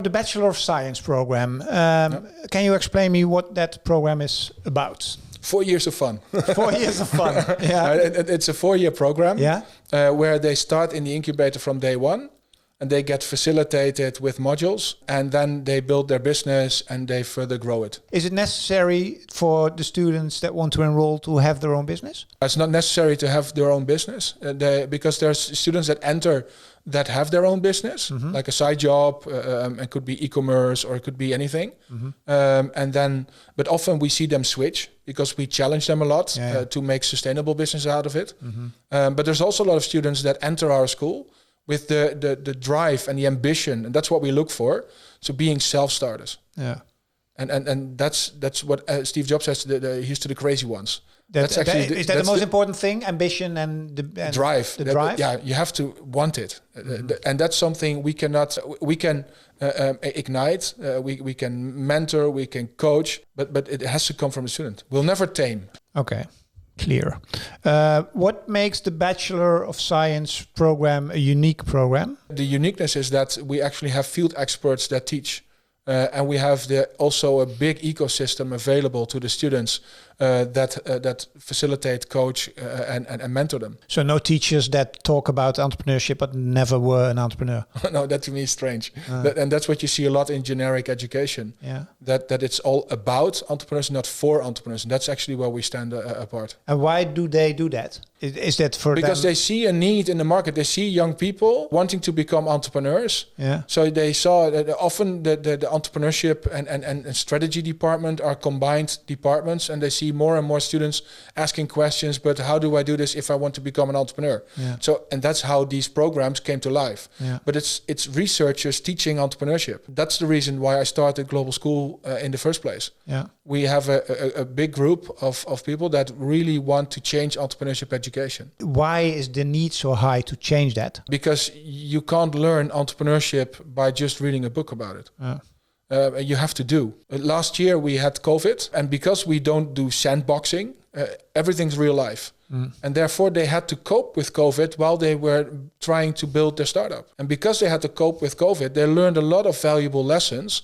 The Bachelor of Science program, can you explain me what that program is about? 4 years of fun. 4 years of fun, yeah. It's a 4-year program, yeah. Where they start in the incubator from day one, and they get facilitated with modules, and then they build their business and they further grow it. Is it necessary for the students that want to enroll to have their own business? It's not necessary to have their own business, because there's students that enter that have their own business, like a side job. It could be e-commerce or it could be anything. But often we see them switch because we challenge them a lot to make sustainable business out of it. But there's also a lot of students that enter our school with the drive and the ambition, and that's what we look for. So being self-starters. Yeah. And that's what Steve Jobs says. Here's to the crazy ones. Is that the most important thing? Ambition and drive. The drive. Yeah, you have to want it, and that's something we cannot. We can ignite. We can mentor. We can coach, but it has to come from the student. We'll never tame. Okay. Clear. What makes the Bachelor of Science program a unique program? The uniqueness is that we actually have field experts that teach. And we have also a big ecosystem available to the students that facilitate, coach, and mentor them. So no teachers that talk about entrepreneurship but never were an entrepreneur? No, that to me is strange. And that's what you see a lot in generic education. Yeah. That it's all about entrepreneurs, not for entrepreneurs. And that's actually where we stand apart. And why do they do that? Is that for because they see a need in the market. They see young people wanting to become entrepreneurs. Yeah. So they saw that often the entrepreneurship and strategy department are combined departments, and they see more and more students asking questions, but how do I do this if I want to become an entrepreneur? Yeah. So, and that's how these programs came to life. Yeah. But it's researchers teaching entrepreneurship. That's the reason why I started Global School in the first place. Yeah. We have a big group of people that really want to change entrepreneurship education. Why is the need so high to change that? Because you can't learn entrepreneurship by just reading a book about it. Yeah. You have to do. Last year we had COVID, and because we don't do sandboxing, everything's real life. And therefore they had to cope with COVID while they were trying to build their startup. And because they had to cope with COVID, they learned a lot of valuable lessons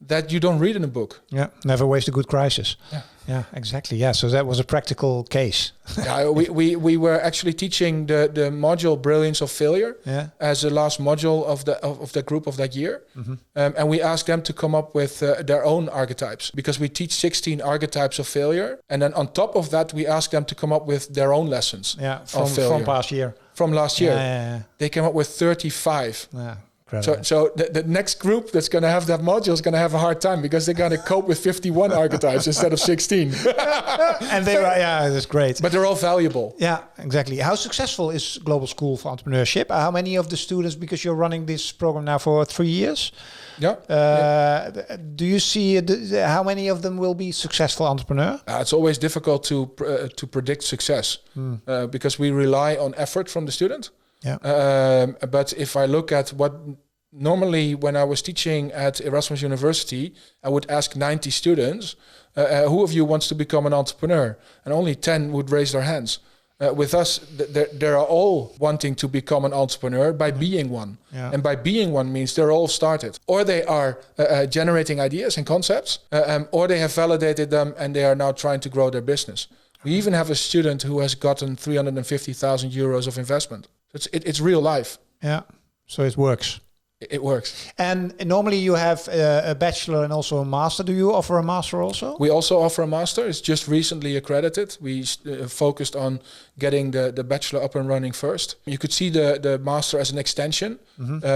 that you don't read in a book. Yeah, never waste a good crisis. Yeah. Yeah, exactly. Yeah, so that was a practical case. Yeah, we were actually teaching the module Brilliance of Failure as the last module of the group of that year. And we asked them to come up with their own archetypes, because we teach 16 archetypes of failure. And then on top of that, we asked them to come up with their own lessons from past year. From last year. Yeah. They came up with 35. Yeah. So the next group that's going to have that module is going to have a hard time, because they're going to cope with 51 archetypes instead of 16. And they were, that's great. But they're all valuable. Yeah, exactly. How successful is Global School for Entrepreneurship? How many of the students, because you're running this program now for 3 years, do you see how many of them will be successful entrepreneur? It's always difficult to predict success because we rely on effort from the student. Yeah. But if I look at what normally when I was teaching at Erasmus University, I would ask 90 students, who of you wants to become an entrepreneur? And only 10 would raise their hands. With us, they are all wanting to become an entrepreneur by being one. Yeah. And by being one means they're all started. Or they are generating ideas and concepts, or they have validated them and they are now trying to grow their business. We even have a student who has gotten 350,000 euros of investment. It's real life. Yeah, so it works. It works. And normally you have a bachelor and also a master. Do you offer a master also? We also offer a master. It's just recently accredited. We focused on getting the bachelor up and running first. You could see the master as an extension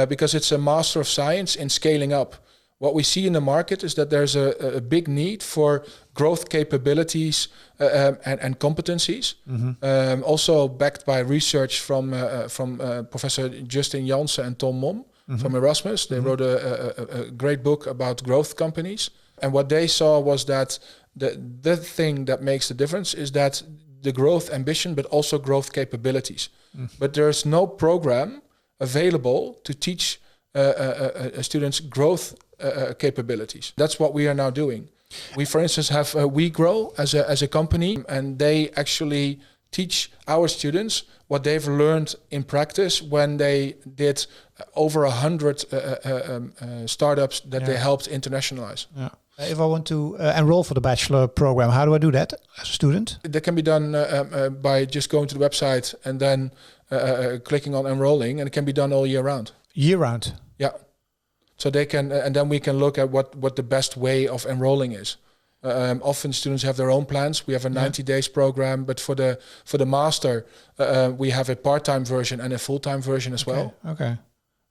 because it's a master of science in scaling up. What we see in the market is that there's a big need for growth capabilities and competencies. Also backed by research from Professor Justin Jansen and Tom Mom from Erasmus. They wrote a great book about growth companies. And what they saw was that the thing that makes the difference is that the growth ambition, but also growth capabilities. But there's no program available to teach students growth capabilities. That's what we are now doing. We, for instance, have WeGrow as a company, and they actually teach our students what they've learned in practice when they did over 100 startups that they helped internationalize. Yeah. If I want to enroll for the Bachelor program, how do I do that as a student? That can be done by just going to the website and then clicking on enrolling, and it can be done all year round. Year round? Yeah. So they can, and then we can look at what the best way of enrolling is. Often students have their own plans. We have a 90 days program, but for the master, we have a part-time version and a full-time version as well.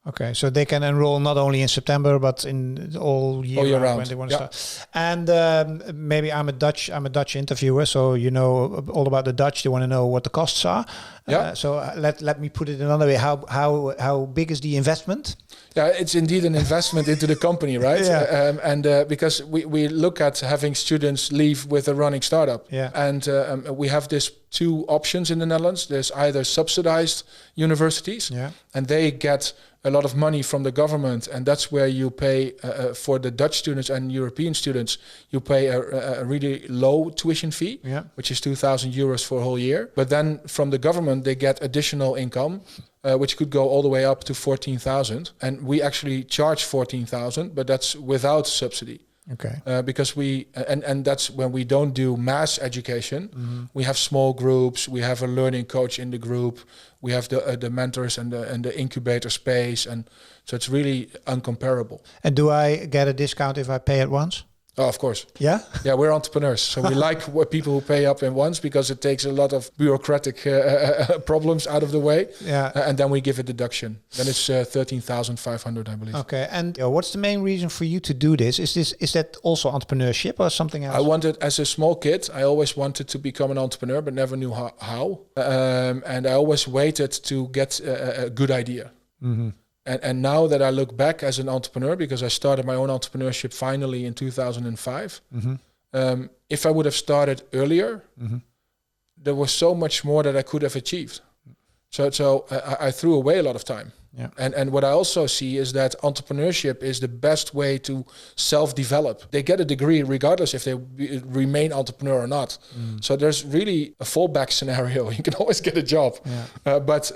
Okay, so they can enroll not only in September but in all year round when they want to start. And maybe I'm a Dutch interviewer, so you know all about the Dutch. They want to know what the costs are. So let me put it another way. How big is the investment? Yeah, it's indeed an investment into the company, right? Because we look at having students leave with a running startup. And we have this 2 options in the Netherlands. There's either subsidized universities, and they get a lot of money from the government, and that's where you pay for the Dutch students and European students, you pay a really low tuition fee, which is 2,000 euros for a whole year. But then from the government, they get additional income, which could go all the way up to 14,000. And we actually charge 14,000, but that's without subsidy. Because and that's when we don't do mass education. We have small groups. We have a learning coach in the group. We have the mentors and the incubator space, and so it's really uncomparable. And do I get a discount if I pay at once? Oh, of course. Yeah? Yeah, we're entrepreneurs. So we like people who pay up in once because it takes a lot of bureaucratic problems out of the way. And then we give a deduction. Then it's 13,500, I believe. Okay. And what's the main reason for you to do this? Is that also entrepreneurship or something else? I wanted, as a small kid, I always wanted to become an entrepreneur, but never knew how. And I always waited to get a good idea. And now that I look back as an entrepreneur, because I started my own entrepreneurship finally in 2005, if I would have started earlier, there was so much more that I could have achieved. So I threw away a lot of time. And what I also see is that entrepreneurship is the best way to self-develop. They get a degree regardless if they remain entrepreneur or not. So there's really a fallback scenario. You can always get a job. But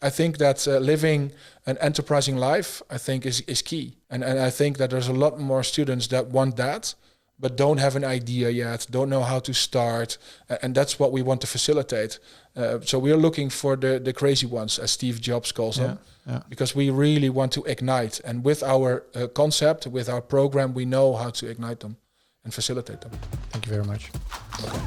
I think that living an enterprising life, I think, is key. And I think that there's a lot more students that want that, but don't have an idea yet, don't know how to start. And that's what we want to facilitate. So we're looking for the crazy ones, as Steve Jobs calls them, because we really want to ignite. And with our concept, with our program, we know how to ignite them and facilitate them. Thank you very much. Okay.